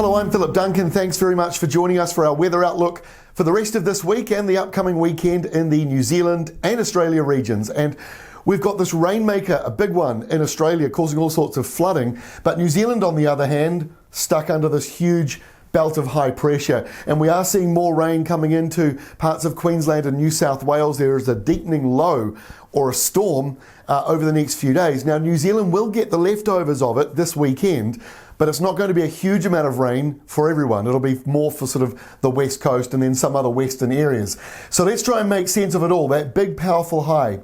Hello, I'm Philip Duncan. Thanks very much for joining us for our weather outlook for the rest of this week and the upcoming weekend in the New Zealand and Australia regions. And we've got this rainmaker, a big one in Australia, causing all sorts of flooding. But New Zealand, on the other hand, stuck under this huge belt of high pressure. And we are seeing more rain coming into parts of Queensland and New South Wales. There is a deepening low or a storm over the next few days. Now, New Zealand will get the leftovers of it this weekend, but it's not going to be a huge amount of rain for everyone. It'll be more for sort of the west coast and then some other western areas. So let's try and make sense of it all. That big, powerful high,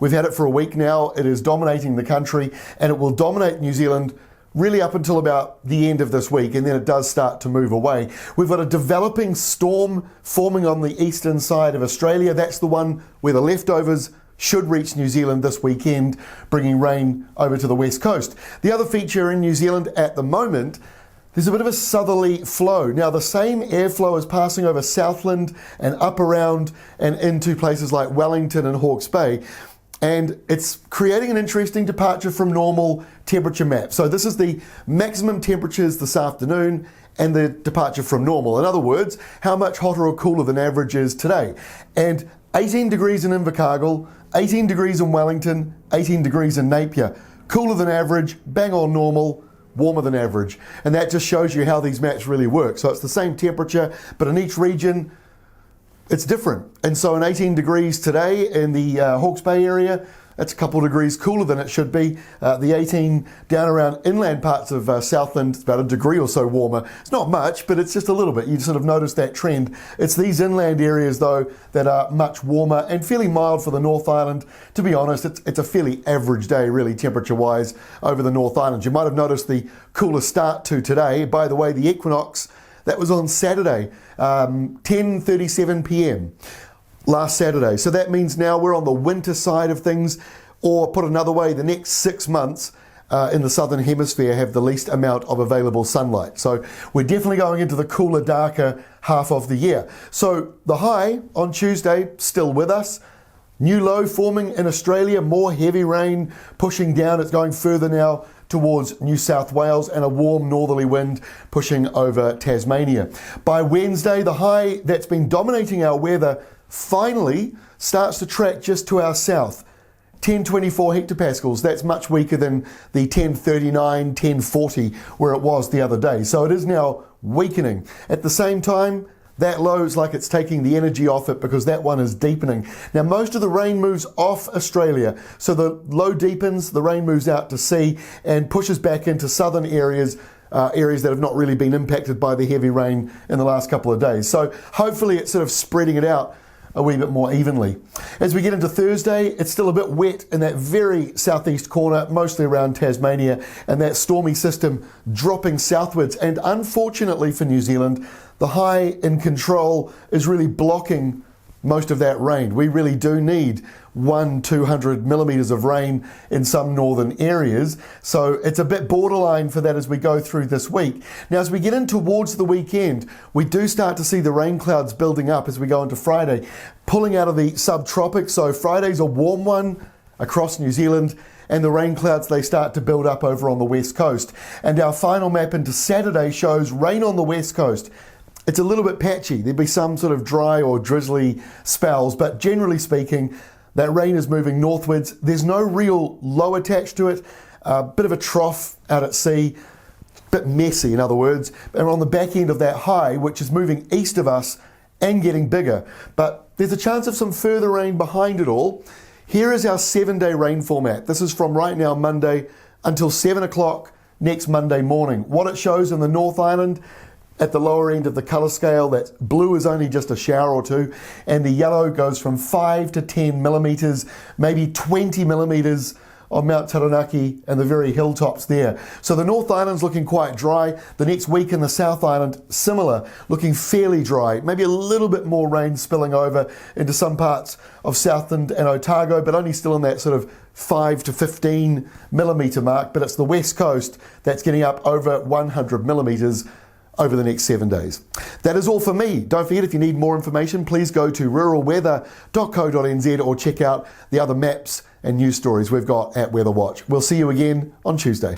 we've had it for a week now. It is dominating the country, and it will dominate New Zealand really up until about the end of this week, and then it does start to move away. We've got a developing storm forming on the eastern side of Australia. That's the one where the leftovers should reach New Zealand this weekend, bringing rain over to the west coast. The other feature in New Zealand at the moment, there's a bit of a southerly flow. Now, the same airflow is passing over Southland and up around and into places like Wellington and Hawke's Bay, and it's creating an interesting departure from normal temperature map. So this is the maximum temperatures this afternoon and the departure from normal. In other words, how much hotter or cooler than average is today. And 18 degrees in Invercargill, 18 degrees in Wellington, 18 degrees in Napier. Cooler than average, bang on normal, warmer than average. And that just shows you how these maps really work. So it's the same temperature, but in each region, it's different. And so in 18 degrees today in the Hawke's Bay area, it's a couple of degrees cooler than it should be. The 18 down around inland parts of Southland, it's about a degree or so warmer. It's not much, but it's just a little bit. You sort of notice that trend. It's these inland areas, though, that are much warmer and fairly mild for the North Island. To be honest, it's a fairly average day, really, temperature-wise, over the North Island. You might have noticed the cooler start to today. By the way, the equinox, that was on Saturday, 10:37 p.m. last Saturday. So that means now we're on the winter side of things, or put another way, the next 6 months in the southern hemisphere have the least amount of available sunlight. So we're definitely going into the cooler, darker half of the year. So the high on Tuesday still with us. New low forming in Australia, more heavy rain pushing down. It's going further now towards New South Wales, and a warm northerly wind pushing over Tasmania. By Wednesday, the high that's been dominating our weather finally starts to track just to our south. 1024 hectopascals, that's much weaker than the 1039, 1040 where it was the other day. So it is now weakening. At the same time, that low is like it's taking the energy off it because that one is deepening. Now, most of the rain moves off Australia. So the low deepens, the rain moves out to sea and pushes back into southern areas, areas that have not really been impacted by the heavy rain in the last couple of days. So hopefully it's sort of spreading it out a wee bit more evenly. As we get into Thursday, it's still a bit wet in that very southeast corner, mostly around Tasmania, and that stormy system dropping southwards. And unfortunately for New Zealand, the high in control is really blocking most of that rain. We really do need 200 millimetres of rain in some northern areas. So it's a bit borderline for that as we go through this week. Now, as we get in towards the weekend, we do start to see the rain clouds building up as we go into Friday, pulling out of the subtropics. So Friday's a warm one across New Zealand, and the rain clouds, they start to build up over on the west coast. And our final map into Saturday shows rain on the west coast. It's a little bit patchy. There'll be some sort of dry or drizzly spells, but generally speaking, that rain is moving northwards. There's no real low attached to it. A bit of a trough out at sea, a bit messy, in other words. And we're on the back end of that high, which is moving east of us and getting bigger. But there's a chance of some further rain behind it all. Here is our 7-day rainfall map. This is from right now, Monday, until 7 o'clock next Monday morning. What it shows in the North Island, at the lower end of the colour scale, that blue is only just a shower or two, and the yellow goes from 5 to 10 millimetres, maybe 20 millimetres on Mount Taranaki and the very hilltops there. So the North Island's looking quite dry. The next week in the South Island, similar, looking fairly dry. Maybe a little bit more rain spilling over into some parts of Southland and Otago, but only still in that sort of 5 to 15 millimetre mark. But it's the west coast that's getting up over 100 millimetres over the next 7 days. That is all for me. Don't forget, if you need more information, please go to ruralweather.co.nz or check out the other maps and news stories we've got at Weather Watch. We'll see you again on Tuesday.